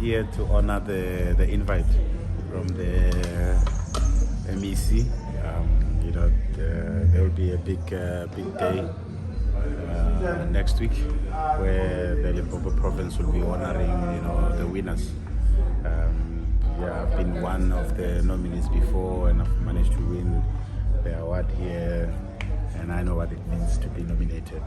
here to honor the invite from the MEC. There will be a big day next week where the Limpopo province will be honoring the winners. I've been one of the nominees before and I've managed to win the award here, and I know what it means to be nominated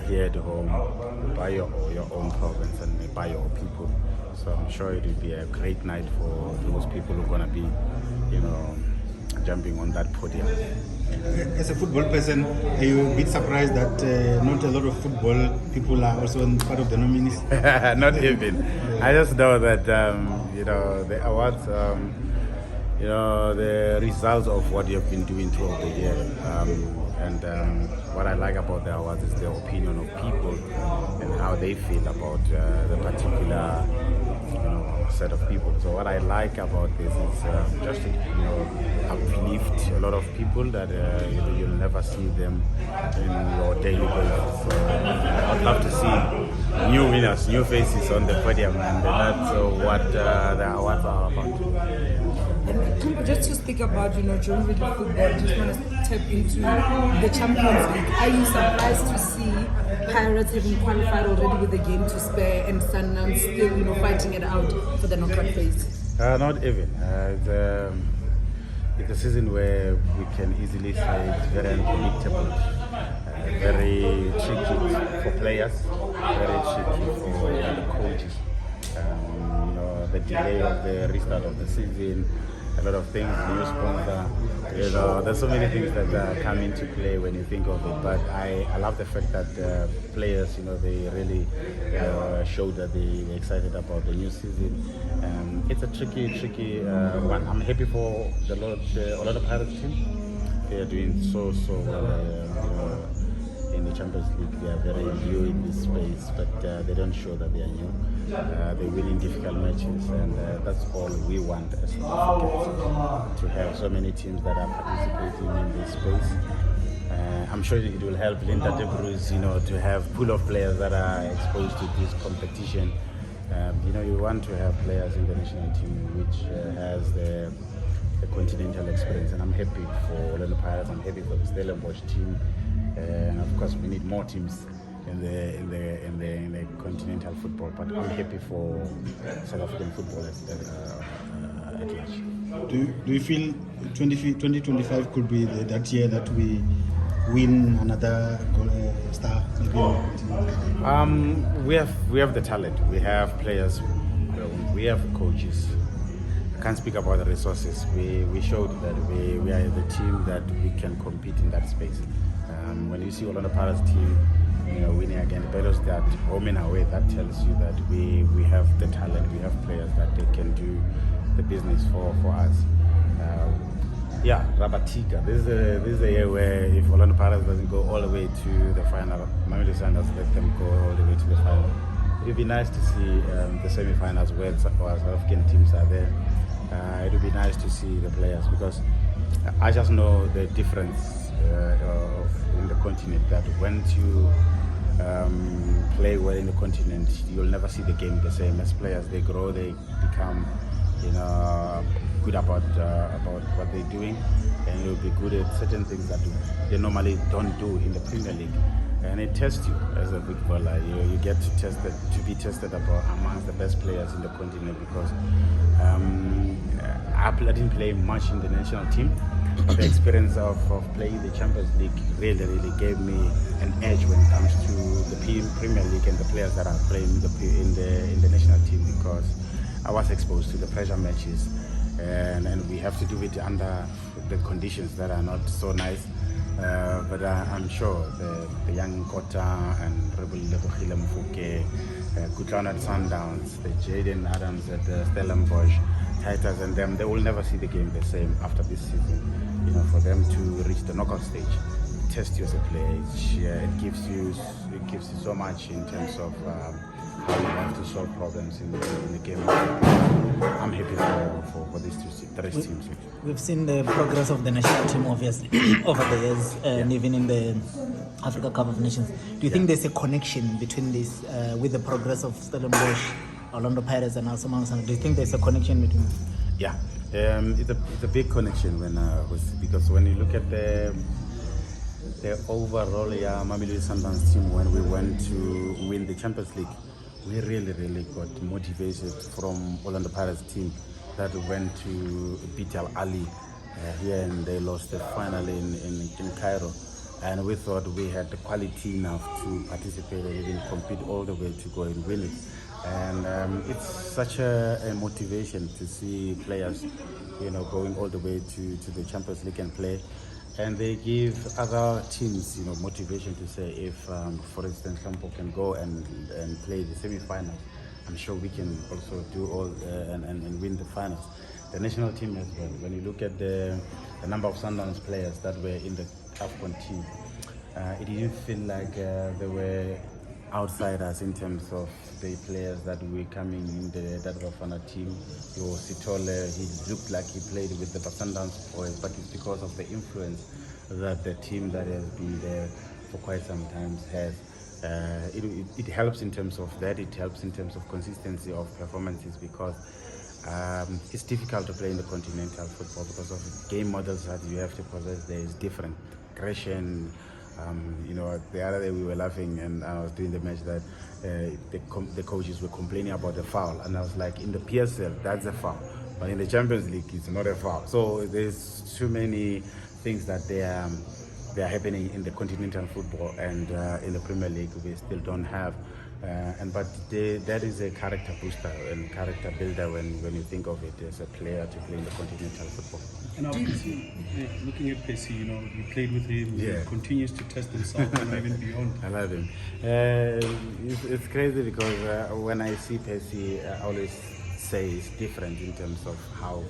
here at home by your own province and by your people. So I'm sure it will be a great night for those people who are going to be jumping on that podium. As a football person, are you a bit surprised that not a lot of football people are also part of the nominees? Not even. I just know that the awards, the results of what you've been doing throughout the year. What I like about the awards is the opinion of people and how they feel about the particular set of people. So what I like about this is just uplift a lot of people that you'll never see them in your daily basis. So I'd love to see new winners, new faces on the podium, and that's what the awards are about. And just to speak about, during the football, just want to tap into the Champions League. Are you surprised to see Pirates having qualified already with the game to spare and Sundowns still, fighting it out for the knockout phase? Not even. It's a season where we can easily say it's very unpredictable, very tricky for players, very tricky for the coaches. The delay of the restart of the season, a lot of things, new sponsor, there's so many things that come into play when you think of it. But I love the fact that players, they really show that they're excited about the new season. It's a tricky one. I'm happy for the Orlando Pirates team. They are doing so well. In the Champions League, they are very new in this space, but they don't show that they are new. They're winning difficult matches, and that's all we want as South Africans, to have so many teams that are participating in this space. I'm sure it will help Linda de Bruce, to have a pool of players that are exposed to this competition. You want to have players in the national team which has the continental experience, and I'm happy for Orlando Pirates. I'm happy for the Stellenbosch team. And of course, we need more teams in the continental football. But I'm happy for South African football at large. Do you feel 2025 could be that year that we win another star? We have the talent. We have players. We have coaches. I can't speak about the resources. We showed that we are the team that we can compete in that space. When you see Orlando Pirates team, winning against battles that home and away, that tells you that we have the talent, we have players that they can do the business for us. Rabatika. This is a year where if Orlando Pirates doesn't go all the way to the final, Mamelodi Sundowns let them go all the way to the final. It would be nice to see the semi-finals where South African teams are there. It would be nice to see the players, because I just know the difference in the continent, that when you play well in the continent, you'll never see the game the same. As players, they grow, they become good about what they're doing, and you'll be good at certain things that they normally don't do in the Premier League. And it tests you as a footballer. You get to be tested about amongst the best players in the continent, because I didn't play much in the national team. But the experience of playing the Champions League really gave me an edge when it comes to the Premier League and the players that are playing in the national team, because I was exposed to the pressure matches, and we have to do it under the conditions that are not so nice. But I'm sure the young Qatar and Hlompho Kekana at Sundowns, the Jaden Adams at Stellenbosch, Titans and them, they will never see the game the same after this season. For them to reach the knockout stage, test you as a player, it gives you so much in terms of how you have to solve problems in the game. I'm happy for these three teams. We've seen the progress of the national team, obviously, over the years, and even in the Africa Cup of Nations. Do you think there's a connection between this, with the progress of Stellenbosch Orlando Pirates and also Mount Sundowns. Do you think there's a connection between? Yeah, it's a big connection because when you look at the overall Mamelodi Sundowns team, when we went to win the Champions League, we really got motivated from Orlando Pirates team that went to beat Al Ali here, and they lost the final in Cairo. And we thought we had the quality enough to participate and even compete all the way to go and win it. And it's such a motivation to see players, going all the way to the Champions League and play. And they give other teams, motivation to say if, for instance, Hlompho can go and play the semi-finals, I'm sure we can also do all and win the finals. The national team as well. When you look at the number of Sundowns players that were in the AFCON team, it didn't feel like they were outsiders in terms of the players that were coming in that Bafana team. Sitole, he looked like he played with the Sundowns boys, but it's because of the influence that the team that has been there for quite some time has. It helps in terms of that. It helps in terms of consistency of performances because it's difficult to play in the continental football because of the game models that you have to possess. There is different aggression. The other day we were laughing and I was doing the match that the coaches were complaining about the foul, and I was like, in the PSL that's a foul, but in the Champions League it's not a foul. So there's too many things that they are happening in the continental football, and in the Premier League we still don't have. But that is a character booster and character builder when you think of it as a player to play in the continental football. And now, looking at Percy, you played with him, he continues to test himself and even beyond. I love him. It's crazy because when I see Percy, I always say it's different in terms of how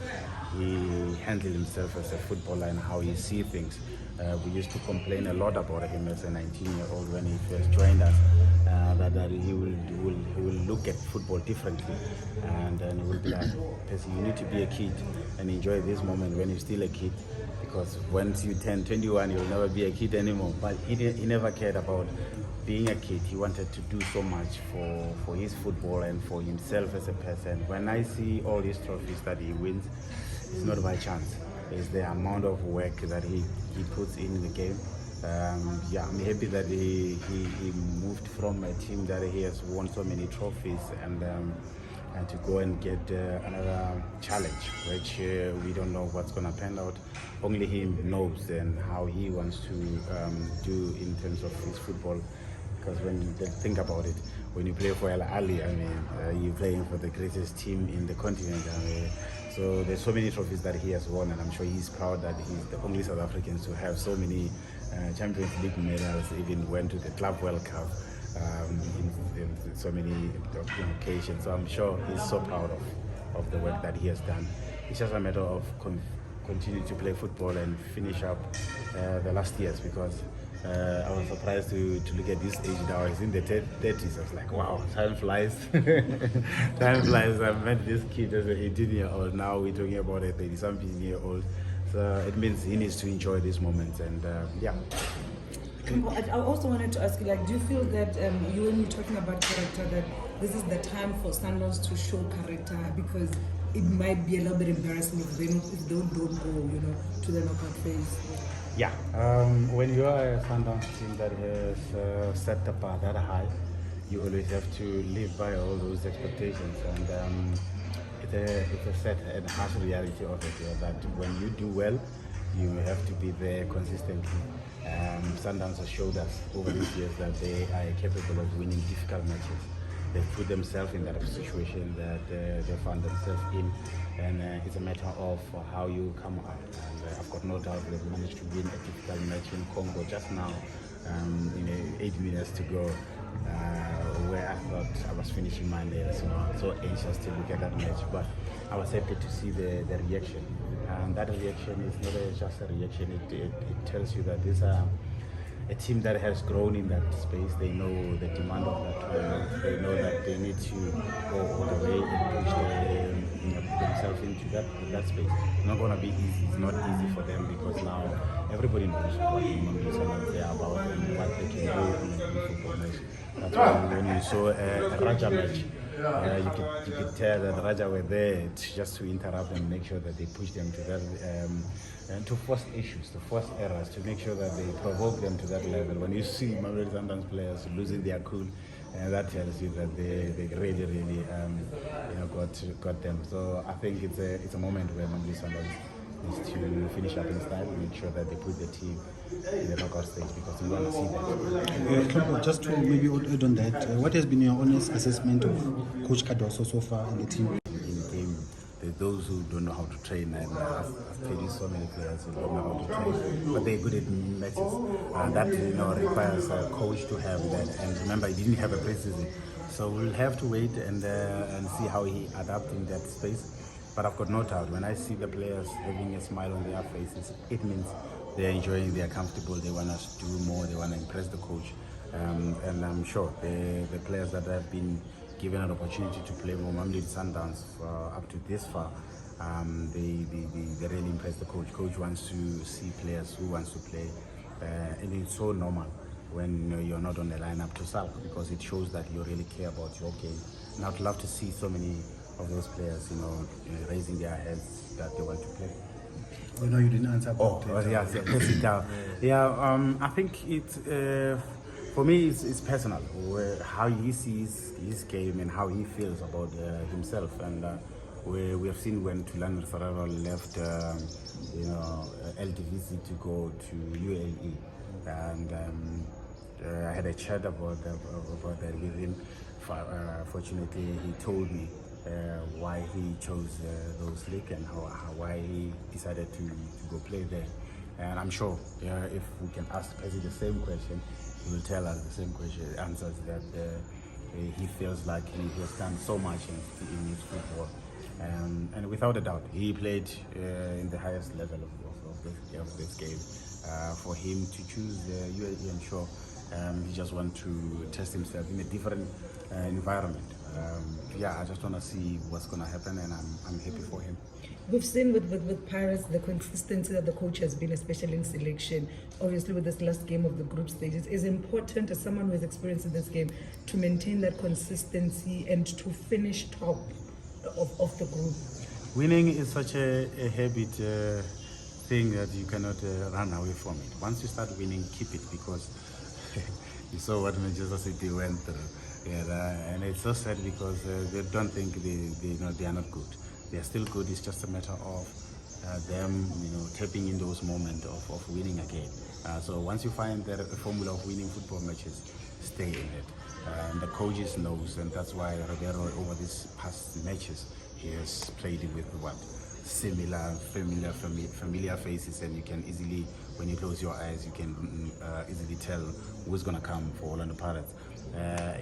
he handled himself as a footballer and how he sees things. We used to complain a lot about him as a 19-year-old when he first joined us, that he will look at football differently, and then he will be like, Percy, you need to be a kid and enjoy this moment when you're still a kid, because once you turn 21 you'll never be a kid anymore. But he never cared about being a kid. He wanted to do so much for his football and for himself as a person. When I see all these trophies that he wins, it's not by chance. It's the amount of work that he puts in the game. I'm happy that he moved from a team that he has won so many trophies and to go and get another challenge, which we don't know what's going to pan out. Only him knows and how he wants to do in terms of his football. Because when you think about it, when you play for Al Ali, you're playing for the greatest team in the continent. So there's so many trophies that he has won, and I'm sure he's proud that he's the only South African to have so many Champions League medals, even went to the Club World Cup in so many occasions. So I'm sure he's so proud of the work that he has done. It's just a matter of continue to play football and finish up the last years, because I was surprised to look at this age now. He's in the 30s. I was like, wow, time flies. Time flies. I met this kid as an 18-year-old. Now we're talking about a 30-something-year-old. So it means he needs to enjoy these moments. And I also wanted to ask you, do you feel that when you're talking about character, that this is the time for Sundowns to show character, because it might be a little bit embarrassing if they don't go, to the knockout phase? Yeah, when you are a Sundowns team that has set the bar that high, you always have to live by all those expectations, and it's a set and harsh reality of it, that when you do well, you have to be there consistently. Sundowns has showed us over these years that they are capable of winning difficult matches. They put themselves in that situation that they found themselves in, and it's a matter of how you come out. And I've got no doubt they've managed to win a difficult match in Congo just now, 8 minutes to go, where I thought I was finishing my nails. I'm so anxious to look at that match, but I was happy to see the reaction. And that reaction is not just a reaction, it tells you that these are a team that has grown in that space. They know the demand of that tournament. They know that they need to go all the way and push themselves into that space. It's not going to be easy. It's not easy for them, because now everybody knows what Mamelodi they are about and what they can do in a football match. That's why when you saw a Raja match, You could tell that Raja were there just to interrupt and make sure that they push them to that, and to force issues, to force errors, to make sure that they provoke them to that level. When you see Mamelodi Sundowns players losing their cool, that tells you that they really got them. So I think it's a moment where Mamelodi Sundowns needs to finish up in style, make sure that they put the team in the knockout stage, because we want to see that. Just to maybe add on that, what has been your honest assessment of Coach Cardoso so far in the team? In the game, there's those who don't know how to train, and I've played with so many players who don't know how to train, but they're good at matches. That requires a coach to have that. And remember, he didn't have a preseason, so we'll have to wait and see how he adapts in that space. But I've got no doubt, when I see the players having a smile on their faces, it means they're enjoying, they're comfortable, they want us to do more, they want to impress the coach. And I'm sure the players that have been given an opportunity to play for Mamelodi Sundowns up to this far, they really impress the coach. Coach wants to see players who wants to play, and it's so normal when you're not on the lineup to sulk, because it shows that you really care about your game. And I'd love to see so many of those players, raising their heads that they want to play. You didn't answer. I think it's for me it's personal, how he sees his game and how he feels about himself. And we have seen when Tulani Ferrero left LDVC to go to UAE, and I had a chat about that with him. Fortunately, he told me why he chose those leagues and why he decided to go play there. And I'm sure if we can ask Percy the same question, he will tell us the same question, answers that he feels like he has done so much in his football. And without a doubt, he played in the highest level of this game. For him to choose UAE, I'm sure he just wants to test himself in a different environment. I just want to see what's going to happen, and I'm happy for him. We've seen with Pirates the consistency that the coach has been, especially in selection. Obviously, with this last game of the group stages, it's important as someone who has experienced in this game to maintain that consistency and to finish top of the group. Winning is such a habit thing that you cannot run away from it. Once you start winning, keep it, because you saw what Manchester City went through. And it's so sad because they don't think they are not good. They are still good. It's just a matter of them, tapping in those moments of winning again. So once you find the formula of winning football matches, stay in it. And the coaches knows, and that's why Ribeiro, over these past matches, he has played with what? Similar, familiar faces, and you can easily, when you close your eyes, you can easily tell who's going to come for Orlando Pirates.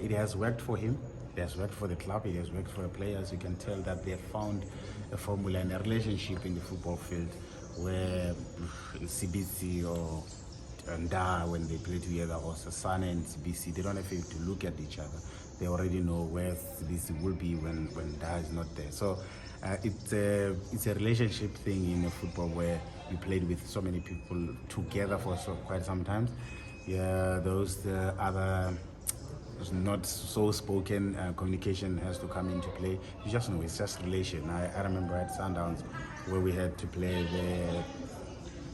It has worked for him, it has worked for the club, it has worked for the players. You can tell that they have found a formula and a relationship in the football field where CBC or Nda, when they play together, or Sasane and CBC, they don't have to look at each other. They already know where CBC will be when Nda is not there. So it's a relationship thing in football where you played with so many people together for quite some time. Those other not so spoken communication has to come into play. You just know, it's just relation. I remember at Sundowns where we had to play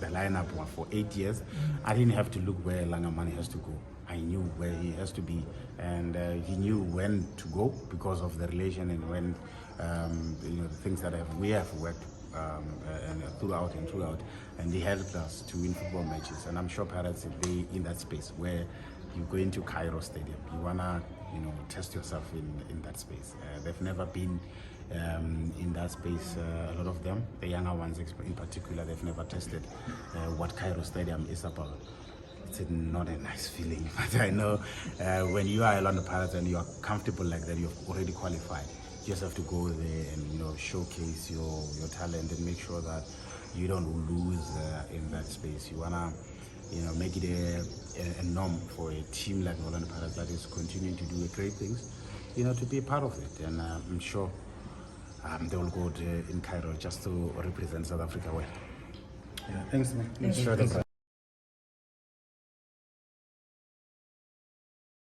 the lineup for 8 years. I didn't have to look where Langamani has to go. I knew where he has to be, and he knew when to go because of the relation and when the things that we have worked throughout, and they helped us to win football matches. And I'm sure Pirates, if they in that space where you go into Cairo Stadium, you wanna test yourself in that space. They've never been in that space. A lot of them, the younger ones in particular, they've never tested what Cairo Stadium is about. It's not a nice feeling, but I know when you are a Orlando Pirates and you are comfortable like that, you've already qualified. You just have to go there and showcase your talent and make sure that you don't lose in that space. You wanna make it a norm for a team like Orlando Pirates that is continuing to do great things, to be a part of it. And I'm sure they will go in Cairo just to represent South Africa well. Thanks, man. Sure.